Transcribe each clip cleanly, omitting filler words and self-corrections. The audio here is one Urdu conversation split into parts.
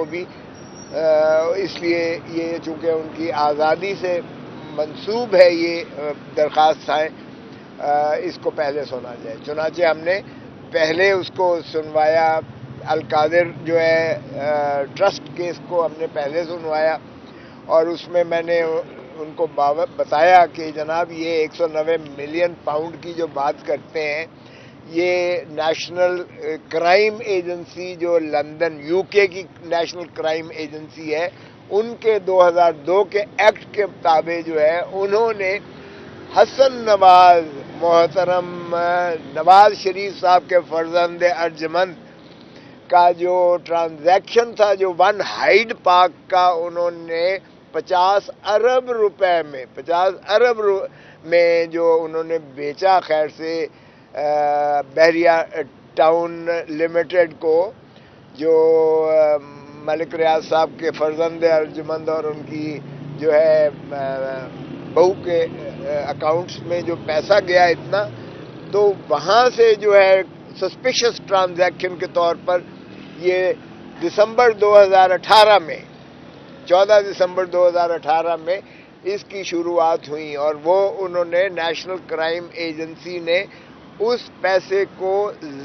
کو بھی اس لیے یہ چونکہ ان کی آزادی سے منسوب ہے یہ درخواست ہے اس کو پہلے سنا جائے. چنانچہ ہم نے پہلے اس کو سنوایا. القادر جو ہے ٹرسٹ کیس کو ہم نے پہلے سنوایا اور اس میں نے ان کو بتایا کہ جناب یہ 190 ملین پاؤنڈ کی جو بات کرتے ہیں یہ نیشنل کرائم ایجنسی جو لندن یو کے کی نیشنل کرائم ایجنسی ہے ان کے 2002 کے ایکٹ کے مطابق جو ہے انہوں نے حسن نواز محترم نواز شریف صاحب کے فرزند ارجمند کا جو ٹرانزیکشن تھا جو ون ہائیڈ پارک کا انہوں نے 50 ارب روپے میں جو انہوں نے بیچا خیر سے بحریہ ٹاؤن لمیٹڈ کو جو ملک ریاض صاحب کے فرزند ارجمند اور ان کی جو ہے بہو کے اکاؤنٹس میں جو پیسہ گیا اتنا تو وہاں سے جو ہے سسپیشس ٹرانزیکشن کے طور پر یہ دسمبر 2018 میں 14 دسمبر 2018 میں اس کی شروعات ہوئی اور وہ انہوں نے نیشنل کرائم ایجنسی نے اس پیسے کو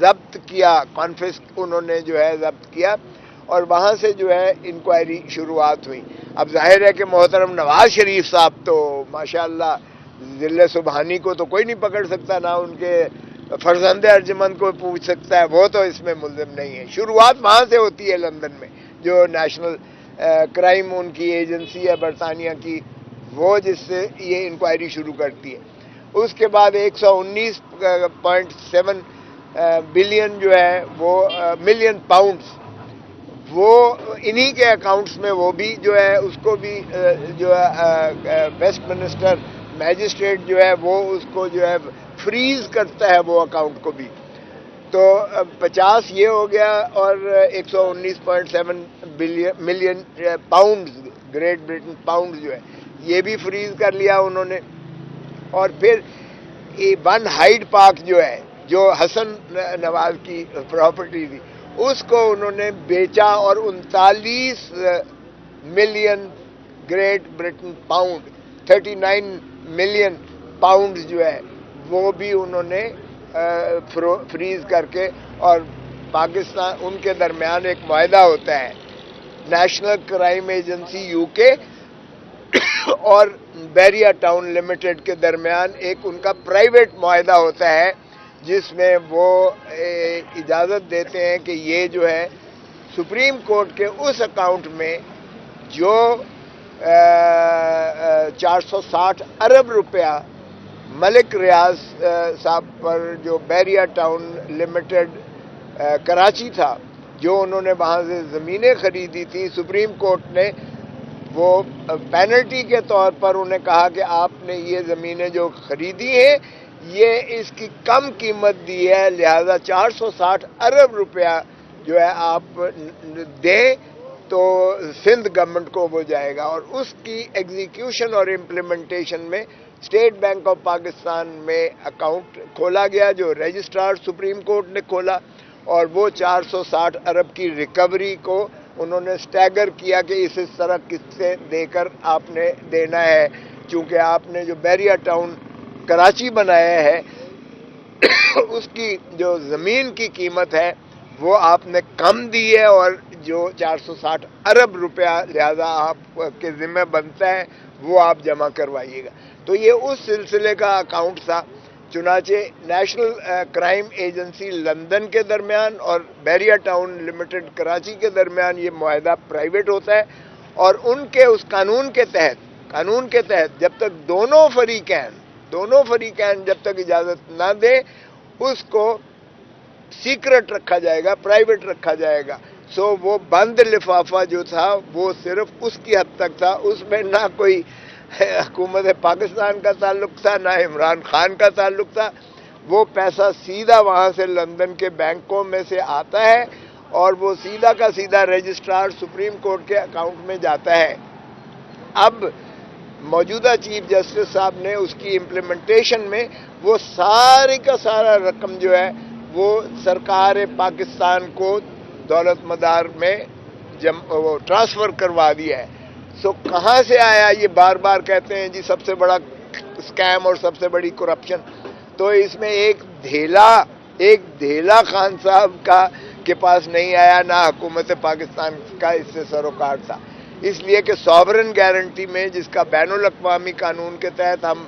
ضبط کیا انہوں نے جو ہے ضبط کیا اور وہاں سے جو ہے انکوائری شروعات ہوئی. اب ظاہر ہے کہ محترم نواز شریف صاحب تو ماشاءاللہ ذل سبحانی کو تو کوئی نہیں پکڑ سکتا نہ ان کے فرزند ارجمند کو پوچھ سکتا ہے وہ تو اس میں ملزم نہیں ہے. شروعات وہاں سے ہوتی ہے لندن میں جو نیشنل کرائم ان کی ایجنسی ہے برطانیہ کی وہ جس سے یہ انکوائری شروع کرتی ہے. اس کے بعد 119.7 بلین جو ہے وہ ملین پاؤنڈز وہ انہی کے اکاؤنٹس میں وہ بھی جو ہے اس کو بھی جو ہے ویسٹ منسٹر میجسٹریٹ جو ہے وہ اس کو جو ہے فریز کرتا ہے وہ اکاؤنٹ کو بھی. تو 50 یہ ہو گیا اور 119.7 million pounds Great Britain pound جو ہے یہ بھی فریز کر لیا انہوں نے. اور پھر ون ہائیڈ پارک جو ہے جو حسن نواز کی پراپرٹی تھی اس کو انہوں نے بیچا اور 39 million Great Britain pound 39 million pound جو ہے وہ بھی انہوں نے فریز کر کے اور پاکستان ان کے درمیان ایک معاہدہ ہوتا ہے نیشنل کرائم ایجنسی یو کے اور بحریہ ٹاؤن لمیٹڈ کے درمیان ایک ان کا پرائیویٹ معاہدہ ہوتا ہے جس میں وہ اجازت دیتے ہیں کہ یہ جو ہے سپریم کورٹ کے اس اکاؤنٹ میں جو 460 ارب روپیہ ملک ریاض صاحب پر جو بحریہ ٹاؤن لمیٹڈ کراچی تھا جو انہوں نے وہاں سے زمینیں خریدی تھی سپریم کورٹ نے وہ پینلٹی کے طور پر انہیں کہا کہ آپ نے یہ زمینیں جو خریدی ہیں یہ اس کی کم قیمت دی ہے لہذا 460 ارب روپیہ جو ہے آپ دیں تو سندھ گورنمنٹ کو وہ جائے گا. اور اس کی ایگزیکیوشن اور امپلیمنٹیشن میں اسٹیٹ بینک آف پاکستان میں اکاؤنٹ کھولا گیا جو رجسٹرار سپریم کورٹ نے کھولا اور وہ 460 ارب کی ریکوری کو انہوں نے سٹیگر کیا کہ اس طرح کس سے دے کر آپ نے دینا ہے چونکہ آپ نے جو بحریہ ٹاؤن کراچی بنایا ہے اس کی جو زمین کی قیمت ہے وہ آپ نے کم دی ہے اور جو 460 ارب روپیہ لہذا آپ کے ذمہ بنتا ہے وہ آپ جمع کروائیے گا. تو یہ اس سلسلے کا اکاؤنٹ تھا. چنانچہ نیشنل کرائم ایجنسی لندن کے درمیان اور بحریہ ٹاؤن لمیٹڈ کراچی کے درمیان یہ معاہدہ پرائیویٹ ہوتا ہے اور ان کے اس قانون کے تحت جب تک دونوں فریقین جب تک اجازت نہ دیں اس کو سیکرٹ رکھا جائے گا پرائیویٹ رکھا جائے گا. سو وہ بند لفافہ جو تھا وہ صرف اس کی حد تک تھا اس میں نہ کوئی حکومت پاکستان کا تعلق تھا نہ عمران خان کا تعلق تھا. وہ پیسہ سیدھا وہاں سے لندن کے بینکوں میں سے آتا ہے اور وہ سیدھا کا سیدھا رجسٹرار سپریم کورٹ کے اکاؤنٹ میں جاتا ہے. اب موجودہ چیف جسٹس صاحب نے اس کی امپلیمنٹیشن میں وہ سارے کا سارا رقم جو ہے وہ سرکار پاکستان کو دولت مدار میں وہ ٹرانسفر کروا دیا ہے. سو کہاں سے آیا؟ یہ بار بار کہتے ہیں جی سب سے بڑا اسکیم اور سب سے بڑی کرپشن. تو اس میں ایک دھیلا خان صاحب کے پاس نہیں آیا، نہ حکومت پاکستان کا اس سے سروکار تھا. اس لیے کہ سوورن گارنٹی میں، جس کا بین الاقوامی قانون کے تحت ہم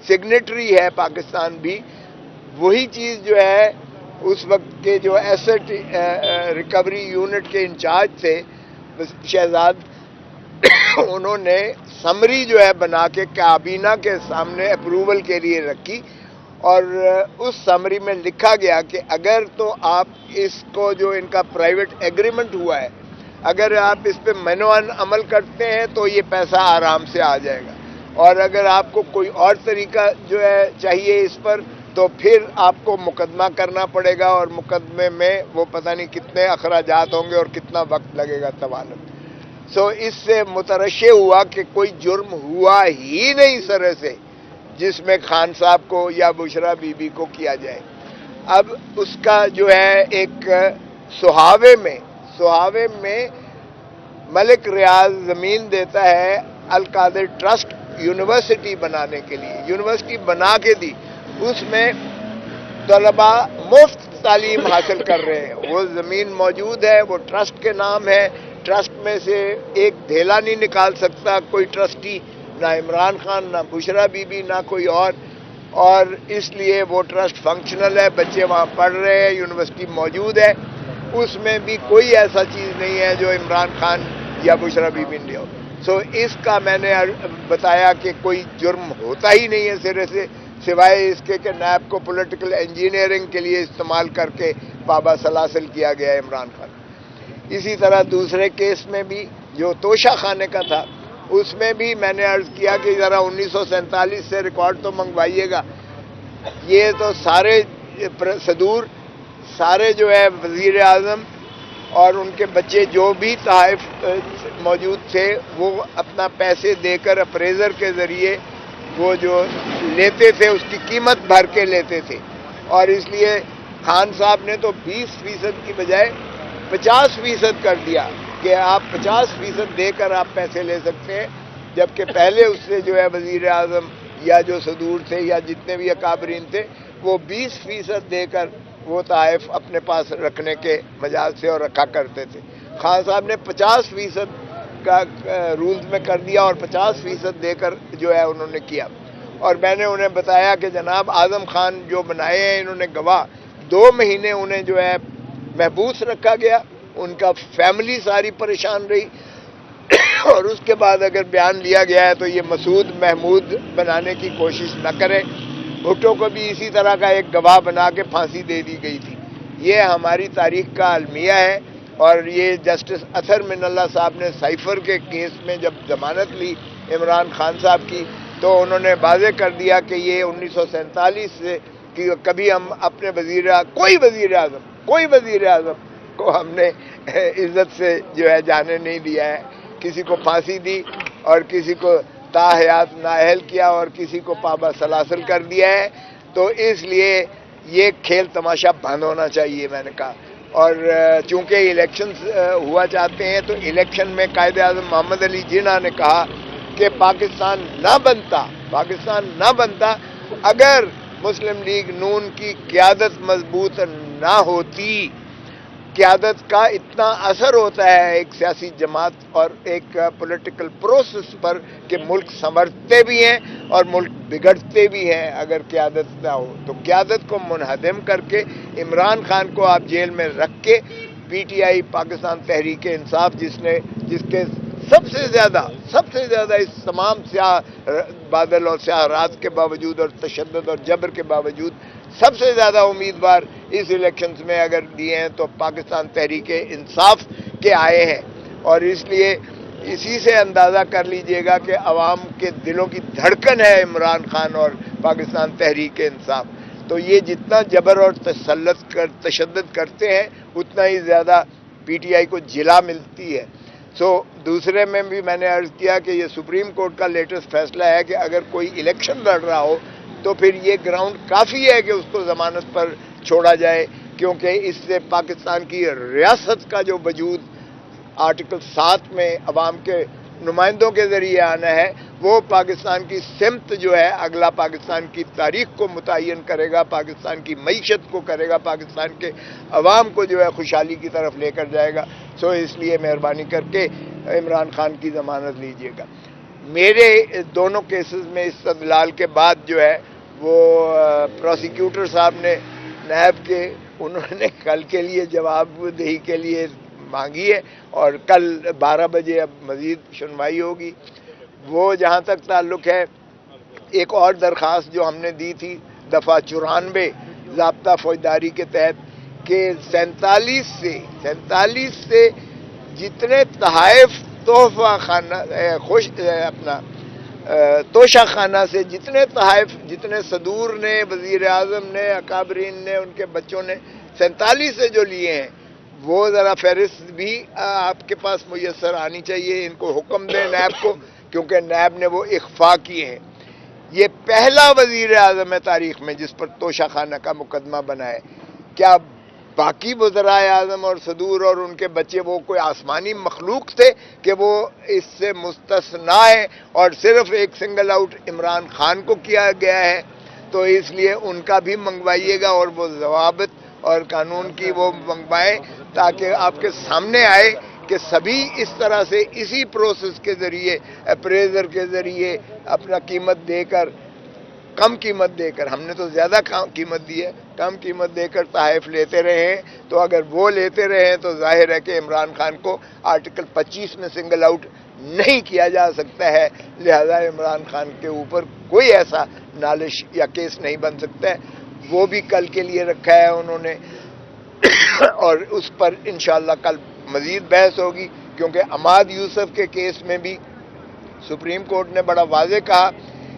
سگنیٹری ہے پاکستان بھی، وہی چیز جو ہے اس وقت کے جو ایسٹ ریکوری یونٹ کے انچارج تھے شہزاد، انہوں نے سمری جو ہے بنا کے کابینہ کے سامنے اپروول کے لیے رکھی، اور اس سمری میں لکھا گیا کہ اگر تو آپ اس کو جو ان کا پرائیویٹ ایگریمنٹ ہوا ہے، اگر آپ اس پہ مینوان عمل کرتے ہیں تو یہ پیسہ آرام سے آ جائے گا، اور اگر آپ کو کوئی اور طریقہ جو ہے چاہیے اس پر، تو پھر آپ کو مقدمہ کرنا پڑے گا، اور مقدمے میں وہ پتہ نہیں کتنے اخراجات ہوں گے اور کتنا وقت لگے گا طوالت. سو اس سے مترشح ہوا کہ کوئی جرم ہوا ہی نہیں سرے سے جس میں خان صاحب کو یا بشرا بی بی کو کیا جائے. اب اس کا جو ہے ایک سہاوے میں ملک ریاض زمین دیتا ہے القادر ٹرسٹ یونیورسٹی بنانے کے لیے. یونیورسٹی بنا کے دی، اس میں طلباء مفت تعلیم حاصل کر رہے ہیں. وہ زمین موجود ہے، وہ ٹرسٹ کے نام ہے. ٹرسٹ میں سے ایک دھیلا نہیں نکال سکتا کوئی ٹرسٹی، نہ عمران خان، نہ بشرا بی بی، نہ کوئی اور اس لیے وہ ٹرسٹ فنکشنل ہے. بچے وہاں پڑھ رہے ہیں، یونیورسٹی موجود ہے. اس میں بھی کوئی ایسا چیز نہیں ہے جو عمران خان یا بشرا بی بی نے ہو. سو اس کا میں نے بتایا کہ کوئی جرم ہوتا ہی نہیں ہے سرے سے، سوائے اس کے کہ نیب کو پولیٹیکل انجینئرنگ کے لیے استعمال کر کے پابا سلاسل کیا گیا ہے عمران خان. اسی طرح دوسرے کیس میں بھی جو توشہ خانے کا تھا، اس میں بھی میں نے عرض کیا کہ ذرا 1947 سے ریکارڈ تو منگوائیے گا. یہ تو سارے صدور، سارے جو ہے وزیر اعظم اور ان کے بچے جو بھی تحائف موجود تھے، وہ اپنا پیسے دے کر اپریزر کے ذریعے وہ جو لیتے تھے اس کی قیمت بھر کے لیتے تھے. اور اس لیے خان صاحب نے تو 20% کی بجائے 50% کر دیا کہ آپ 50% دے کر آپ پیسے لے سکتے ہیں، جبکہ پہلے اس سے جو ہے وزیر اعظم یا جو صدور تھے یا جتنے بھی اکابرین تھے، وہ 20% دے کر وہ تحائف اپنے پاس رکھنے کے مجال سے اور رکھا کرتے تھے. خان صاحب نے 50% کا رولز میں کر دیا اور 50% دے کر جو ہے انہوں نے کیا. اور میں نے انہیں بتایا کہ جناب اعظم خان جو بنائے ہیں انہوں نے گواہ، 2 مہینے انہیں جو ہے محبوس رکھا گیا، ان کا فیملی ساری پریشان رہی، اور اس کے بعد اگر بیان لیا گیا ہے تو یہ مسعود محمود بنانے کی کوشش نہ کرے. بھٹو کو بھی اسی طرح کا ایک گواہ بنا کے پھانسی دے دی گئی تھی. یہ ہماری تاریخ کا المیہ ہے. اور یہ جسٹس اطہر من اللہ صاحب نے سائفر کے کیس میں جب ضمانت لی عمران خان صاحب کی، تو انہوں نے واضح کر دیا کہ یہ 1947 سے کہ کبھی ہم اپنے کوئی وزیر اعظم کو ہم نے عزت سے جو ہے جانے نہیں دیا ہے. کسی کو پھانسی دی اور کسی کو تاحیات نااہل کیا اور کسی کو پابا سلاسل کر دیا ہے. تو اس لیے یہ کھیل تماشا بند ہونا چاہیے، میں نے کہا. اور چونکہ الیکشنز ہوا چاہتے ہیں، تو الیکشن میں قائد اعظم محمد علی جناح نے کہا کہ پاکستان نہ بنتا اگر مسلم لیگ نون کی قیادت مضبوط نہ ہوتی. قیادت کا اتنا اثر ہوتا ہے ایک سیاسی جماعت اور ایک پولیٹیکل پروسیس پر کہ ملک سنورتے بھی ہیں اور ملک بگڑتے بھی ہیں اگر قیادت نہ ہو. تو قیادت کو منہدم کر کے عمران خان کو آپ جیل میں رکھ کے P T I Pakistan Tehreek Insaf جس کے سب سے زیادہ اس تمام سیاہ بادل اور سیاہ رات کے باوجود اور تشدد اور جبر کے باوجود سب سے زیادہ امیدوار اس الیکشنز میں اگر دیے ہیں تو پاکستان تحریک انصاف کے آئے ہیں. اور اس لیے اسی سے اندازہ کر لیجئے گا کہ عوام کے دلوں کی دھڑکن ہے عمران خان اور پاکستان تحریک انصاف. تو یہ جتنا جبر اور تشدد کرتے ہیں اتنا ہی زیادہ پی ٹی آئی کو جلا ملتی ہے. دوسرے میں بھی میں نے عرض کیا کہ یہ سپریم کورٹ کا لیٹسٹ فیصلہ ہے کہ اگر کوئی الیکشن لڑ رہا ہو تو پھر یہ گراؤنڈ کافی ہے کہ اس کو ضمانت پر چھوڑا جائے، کیونکہ اس سے پاکستان کی ریاست کا جو وجود آرٹیکل 7 میں عوام کے نمائندوں کے ذریعے آنا ہے، وہ پاکستان کی سمت جو ہے اگلا پاکستان کی تاریخ کو متعین کرے گا، پاکستان کی معیشت کو کرے گا، پاکستان کے عوام کو جو ہے خوشحالی کی طرف لے کر جائے گا. سو اس لیے مہربانی کر کے عمران خان کی ضمانت لیجیے گا. میرے دونوں کیسز میں استدلال کے بعد جو ہے وہ پروسیکیوٹر صاحب نے نیب کے انہوں نے کل کے لیے جواب دہی کے لیے مانگی ہے اور کل 12 بجے اب مزید سنوائی ہوگی. وہ جہاں تک تعلق ہے ایک اور درخواست جو ہم نے دی تھی دفعہ 94 ضابطہ فوجداری کے تحت کہ 47 سے جتنے تحائف تحفہ خانہ توشہ خانہ سے جتنے تحائف جتنے صدور نے، وزیر اعظم نے، اکابرین نے، ان کے بچوں نے 47 سے جو لیے ہیں وہ ذرا فہرست بھی آپ کے پاس میسر آنی چاہیے. ان کو حکم دیں نیب کو، کیونکہ نیب نے وہ اخفاء کیے ہیں. یہ پہلا وزیر اعظم ہے تاریخ میں جس پر توشہ خانہ کا مقدمہ بنا ہے. کیا باقی وزرائے اعظم اور صدور اور ان کے بچے وہ کوئی آسمانی مخلوق تھے کہ وہ اس سے مستثنا ہے اور صرف ایک سنگل آؤٹ عمران خان کو کیا گیا ہے؟ تو اس لیے ان کا بھی منگوائیے گا اور وہ ضوابط اور قانون کی وہ منگوائیں تاکہ آپ کے سامنے آئے کہ سبھی اس طرح سے اسی پروسیس کے ذریعے اپریزر کے ذریعے اپنا قیمت دے کر، کم قیمت دے کر، ہم نے تو زیادہ قیمت دی ہے، کم قیمت دے کر تحائف لیتے رہے ہیں. تو اگر وہ لیتے رہے ہیں تو ظاہر ہے کہ عمران خان کو آرٹیکل 25 میں سنگل آؤٹ نہیں کیا جا سکتا ہے، لہذا عمران خان کے اوپر کوئی ایسا نالش یا کیس نہیں بن سکتا ہے. وہ بھی کل کے لیے رکھا ہے انہوں نے اور اس پر انشاءاللہ کل مزید بحث ہوگی، کیونکہ عماد یوسف کے کیس میں بھی سپریم کورٹ نے بڑا واضح کہا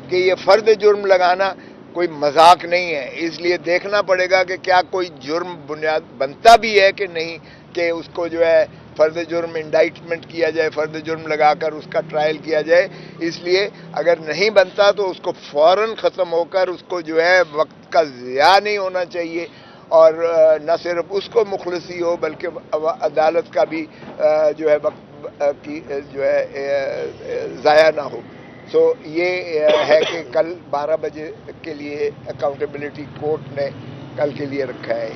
کہ یہ فرد جرم لگانا کوئی مذاق نہیں ہے. اس لیے دیکھنا پڑے گا کہ کیا کوئی جرم بنیاد بنتا بھی ہے کہ نہیں کہ اس کو جو ہے فرد جرم انڈائٹمنٹ کیا جائے، فرد جرم لگا کر اس کا ٹرائل کیا جائے. اس لیے اگر نہیں بنتا تو اس کو فوراً ختم ہو کر اس کو جو ہے وقت کا ضیاع نہیں ہونا چاہیے اور نہ صرف اس کو مخلصی ہو بلکہ عدالت کا بھی جو ہے وقت کی جو ہے ضائع نہ ہو. سو یہ ہے کہ کل 12 بجے کے لیے اکاؤنٹیبلٹی کورٹ نے کل کے لیے رکھا ہے.